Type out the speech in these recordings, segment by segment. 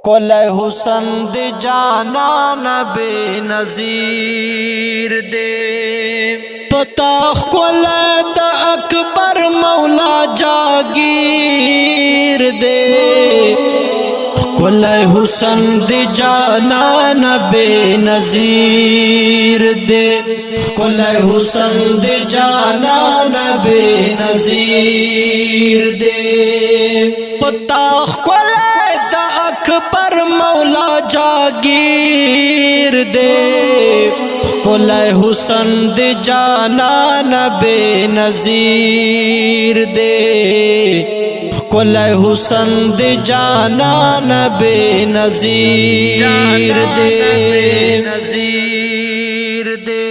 कुल हुसन दे जाना नबे नज़ीर दे पता कुल द अकबर मौला जागीर दे कुल हुसन दे जाना नबे नज़ीर दे कुल हुसन दे जाना नबे नज़ीर दे पता कुल द अकबर मौला जागीर दे कुल हुसन दे जाना नबे नज़ीर दे कुल हुसन दे जाना नबे नज़ीर दे नज़ीर दे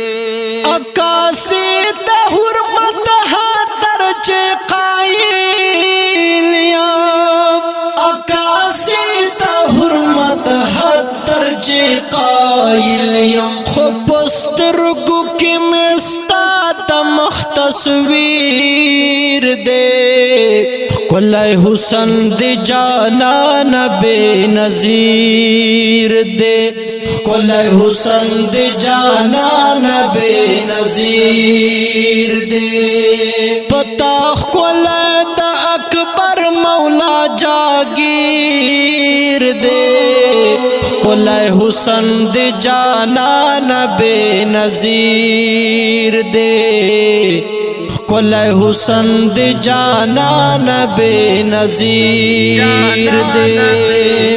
अकासी हुर्मत दर्जे कायलिया अकासी हुर्मत दर्जे कायलिया खुबस्तरगु की मिस्ता तस्वीर दे कुल हुसन दे जाना नबे नज़ीर दे कुल हुसन दे जाना नबे नज़ीर दे पता कुल द अकबर मौला जागीर दे कुल हुसन दे जाना नबे नज़ीर दे कुल हुसन दे जाना नबे नज़ीर दे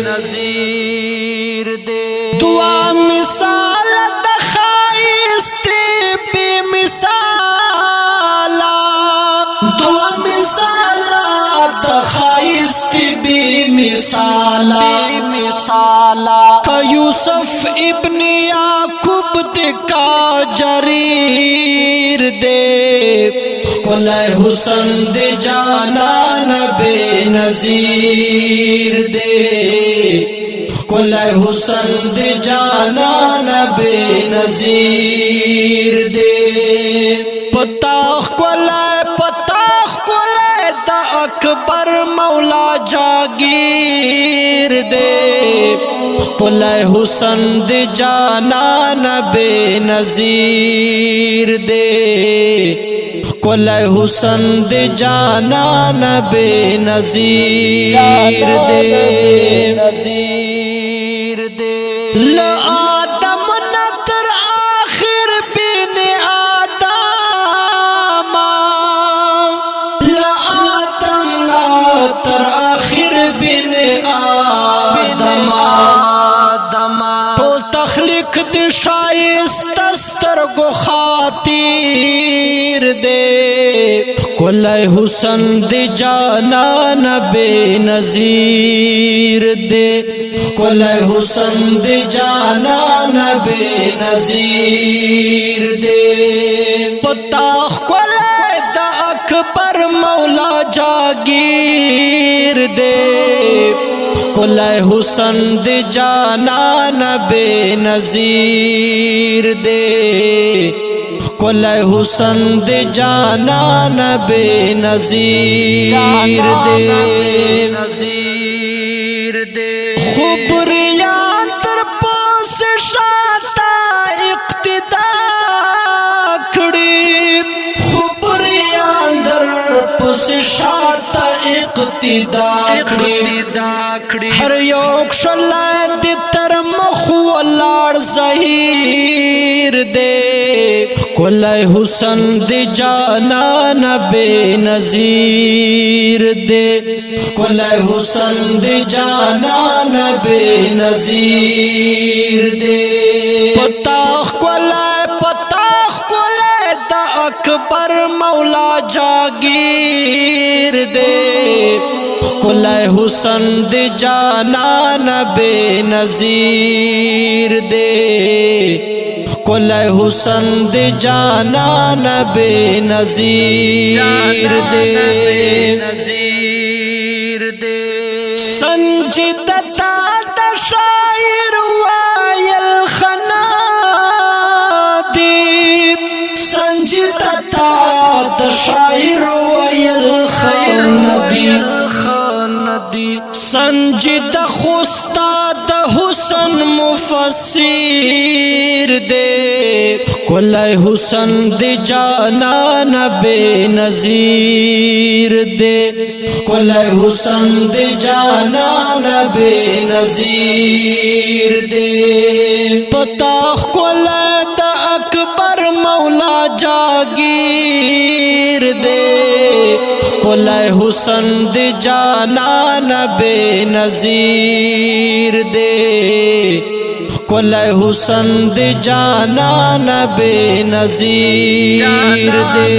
नज़ीर दे दुआ मिसाल दखाइस्ते बेमिसाला दुआ मिसाल दखाइस्ते बेमिसाला यूसुफ इब्न याकूब दे का जरीर दे कुल हुसन दे जाना नबे नज़ीर दे कुल हुसन दे जाना नबे नज़ीर दे पता कुल द अकबर मौला जागीर दे कुल हुसन दे जाना नबे नज़ीर दे कुल हुसन दे जाना नबे नज़ीर दे नज़ीर दे ल आदम नतर आखिर बिन आदम ल आदम नतर आखिर बिन आदम तो तख्लीक दे शाइस्तर गो खातिर दे कुल हुसन दे जाना नबे नज़ीर दे कुल हुसन दे जाना नबे नज़ीर दे पता कुल द अकबर मौला जागीर दे कुल हुसन दे जाना नबे नज़ीर दे कुल हुसन दे जाना नबे नज़ीर दे नज़ीर दे खुबरियां तरपोस शाता इक्तिदा खड़ी खुबरियां तरपोस शाता इक्तिदा खड़ी हर योग शलाद तर मुखवलार ज़हीर दे कुल हुसन दे जाना नबे नज़ीर दे कुल हुसन दे जाना नबे नज़ीर दे पता कुल द अकबर मौला जागीर दे कुल हुसन दे जाना नबे नज़ीर दे कुल हुसन दे जाना नबे नज़ीर दे नज़ीर दे संजिदता शायर वायल खनादीब संजिदता शायर वायल खनादीब संजिद खुद उस्ताद हुसन मुफस्सिर दे कोले हुसन दे जानान बेनज़ीर दे कोले हुसन दे जानान बेनज़ीर दे पता कोले द अकबर मौला जागीर दे कोले हुसन दे जानान बेनज़ीर दे कोले हुसन दे जानान बेनज़ीर दे।